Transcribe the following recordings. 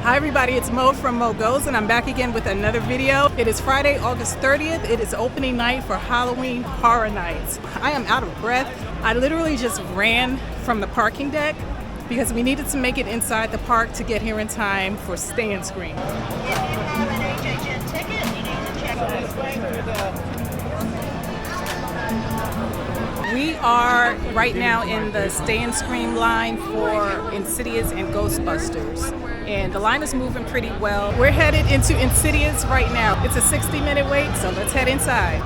Hi everybody, it's Mo from Mo Goes, and I'm back again with another video. It is Friday, August 30th. It is opening night for Halloween Horror Nights. I am out of breath. I literally just ran from the parking deck because we needed to make it inside the park to get here in time for Stay and Scream. If you have an HHN ticket, you need to check this. We are right now in the Stay and Scream line for Insidious and Ghostbusters. And the line is moving pretty well. We're headed into Insidious right now. It's a 60-minute wait, so let's head inside.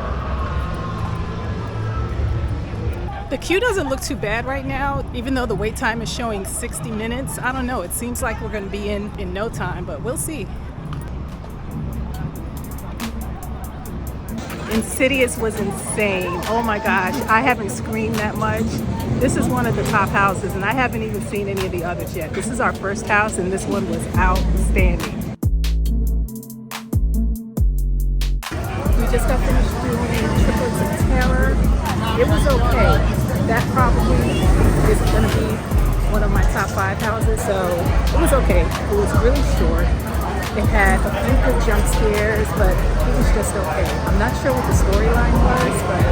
The queue doesn't look too bad right now, even though the wait time is showing 60 minutes. I don't know, it seems like we're gonna be in no time, but we'll see. Insidious was insane. Oh my gosh, I haven't screamed that much. This is one of the top houses, and I haven't even seen any of the others yet. This is our first house, and this one was outstanding. We just got finished doing Triplets of Terror. It was okay. That probably is going to be one of my top 5 houses, so it was okay. It was really short. It had a few good jump scares, but it was just okay. I'm not sure what the storyline was, but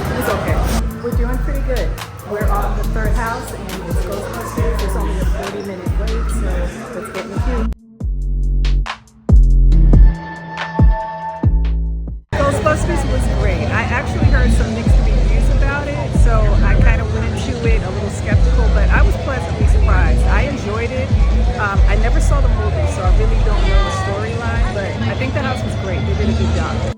it was okay. We're doing pretty good. We're on the 3rd house, and it's Ghostbusters. There's only a 30-minute wait, so let's get in the queue. Ghostbusters was great. I actually heard some mixed reviews about it, so I kind of went into it a little skeptical, but I was pleasantly surprised. I enjoyed it. I never saw the movie, so I really don't know the storyline, but I think the house was great. They did a good job.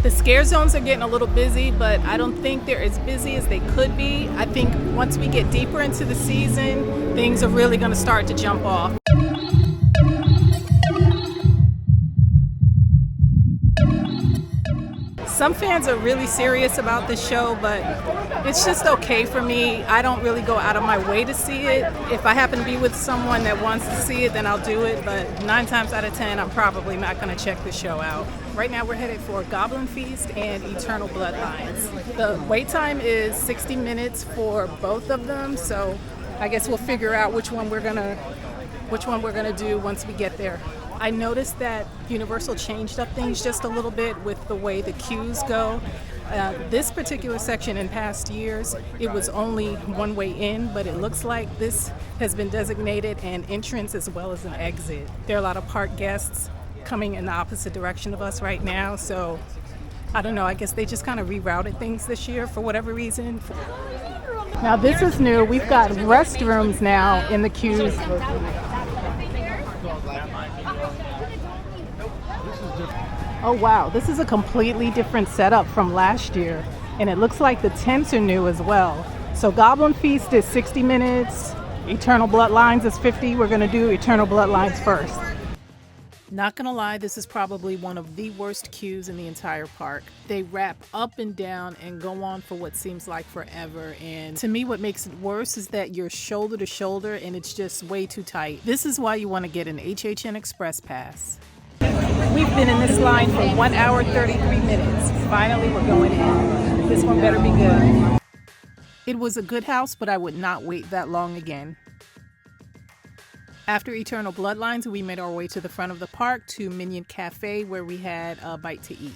Scare zones are getting a little busy, but I don't think they're as busy as they could be. I think once we get deeper into the season, things are really going to start to jump off. Some fans are really serious about this show, but it's just okay for me. I don't really go out of my way to see it. If I happen to be with someone that wants to see it, then I'll do it, but 9 times out of 10, I'm probably not going to check the show out. Right now we're headed for Goblin Feast and Eternal Bloodlines. The wait time is 60 minutes for both of them, so I guess we'll figure out which one we're gonna do once we get there. I noticed that Universal changed up things just a little bit with the way the queues go. This particular section in past years, it was only one way in, but it looks like this has been designated an entrance as well as an exit. There are a lot of park guests coming in the opposite direction of us right now, so I don't know, I guess they just kind of rerouted things this year for whatever reason. Now this is new. We've got restrooms now in the queues. Oh wow, this is a completely different setup from last year, and it looks like the tents are new as well. So Goblin Feast is 60 minutes, Eternal Bloodlines is 50. We're gonna do Eternal Bloodlines first. Not gonna lie, this is probably one of the worst queues in the entire park. They wrap up and down and go on for what seems like forever. And to me, what makes it worse is that you're shoulder to shoulder and it's just way too tight. This is why you want to get an HHN Express Pass. We've been in this line for 1 hour 33 minutes. Finally, we're going in. This one better be good. It was a good house, but I would not wait that long again. After Eternal Bloodlines, we made our way to the front of the park to Minion Cafe, where we had a bite to eat.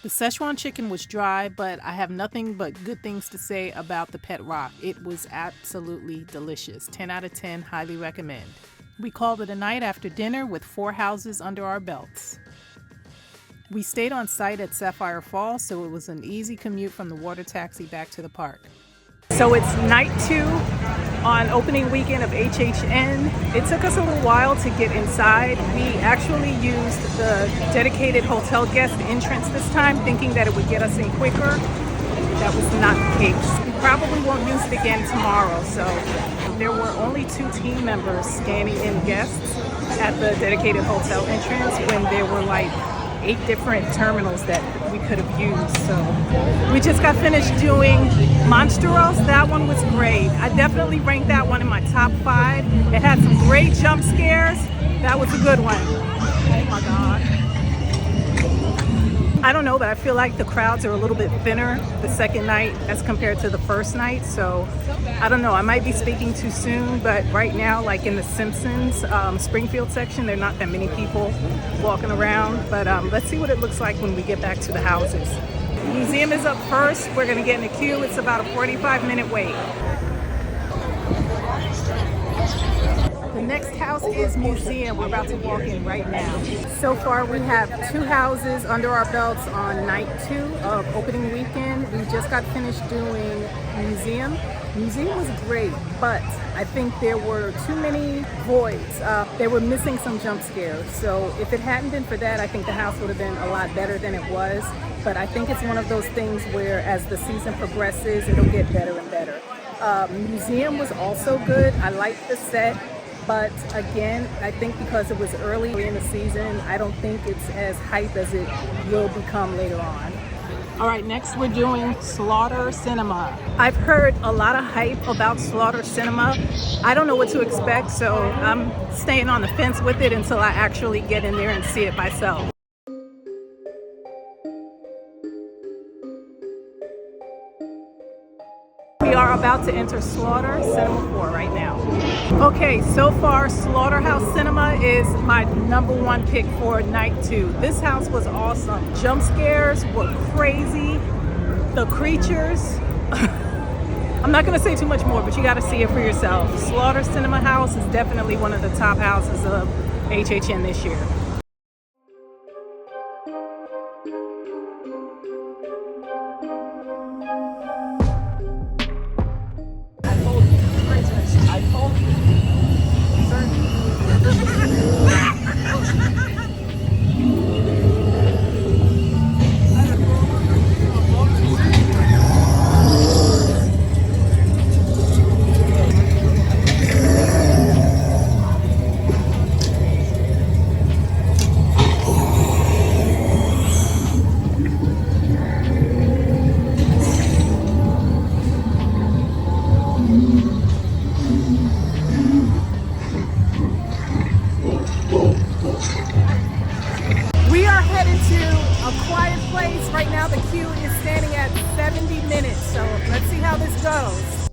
The Szechuan chicken was dry, but I have nothing but good things to say about the Pet Rock. It was absolutely delicious. 10 out of 10, highly recommend. We called it a night after dinner with 4 houses under our belts. We stayed on site at Sapphire Falls, so it was an easy commute from the water taxi back to the park. So it's night 2 on opening weekend of HHN. It took us a little while to get inside. We actually used the dedicated hotel guest entrance this time, thinking that it would get us in quicker. That was not the case. We probably won't use it again tomorrow. So there were only 2 team members scanning in guests at the dedicated hotel entrance when there were like 8 different terminals that we could have used. So we just got finished doing Monsteros. That one was great. I definitely ranked that one in my top 5. It had some great jump scares. That was a good one. Oh my God. I don't know, but I feel like the crowds are a little bit thinner the second night as compared to the first night. So I don't know, I might be speaking too soon, but right now, like in the Simpsons Springfield section, there are not that many people walking around. But let's see what it looks like when we get back to the houses. The museum is up first. We're gonna get in the queue. It's about a 45-minute wait. The next house is museum. We're about to walk in right now. So far we have 2 houses under our belts on night 2 of opening weekend. We just got finished doing museum. Museum was great, but I think there were too many voids. They were missing some jump scares. So if it hadn't been for that, I think the house would have been a lot better than it was. But I think it's one of those things where as the season progresses, it'll get better and better. Museum was also good. I liked the set. But again, I think because it was early in the season, I don't think it's as hype as it will become later on. All right, next we're doing Slaughter Cinema. I've heard a lot of hype about Slaughter Cinema. I don't know what to expect, so I'm staying on the fence with it until I actually get in there and see it myself. We are about to enter Slaughter Cinema 4 right now. Okay, so far Slaughterhouse Cinema is my #1 pick for night 2. This house was awesome. Jump scares were crazy. The creatures. I'm not going to say too much more, but you got to see it for yourself. Slaughter Cinema House is definitely one of the top houses of HHN this year. Right now the queue is standing at 70 minutes, so let's see how this goes.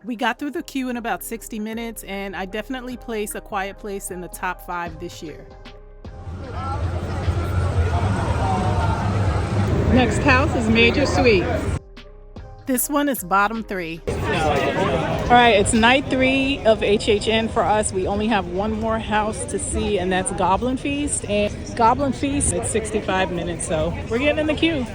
We got through the queue in about 60 minutes, and I definitely place A Quiet Place in the top 5 this year. Next house is Major Suites. This one is bottom 3. All right, it's night 3 of HHN for us. We only have one more house to see, and that's Goblin Feast. And Goblin Feast, it's 65 minutes, so we're getting in the queue.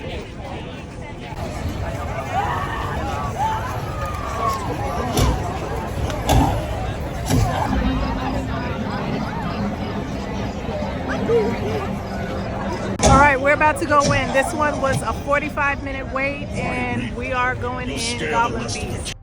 All right, we're about to go in. This one was a 45-minute wait, and we are going in Goblin Feast.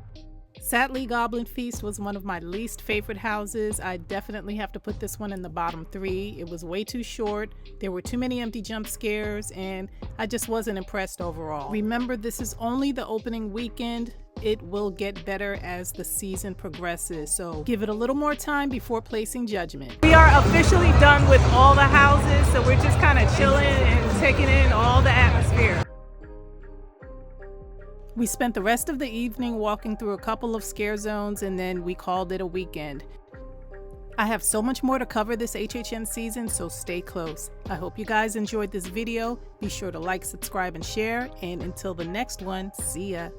Sadly, Goblin Feast was one of my least favorite houses. I definitely have to put this one in the bottom 3. It was way too short, there were too many empty jump scares, and I just wasn't impressed overall. Remember, this is only the opening weekend. It will get better as the season progresses, so give it a little more time before placing judgment. We are officially done with all the houses, so we're just kind of chilling and taking in all the atmosphere. We spent the rest of the evening walking through a couple of scare zones, and then we called it a weekend. I have so much more to cover this HHN season, so stay close. I hope you guys enjoyed this video. Be sure to like, subscribe, and share, and until the next one, see ya.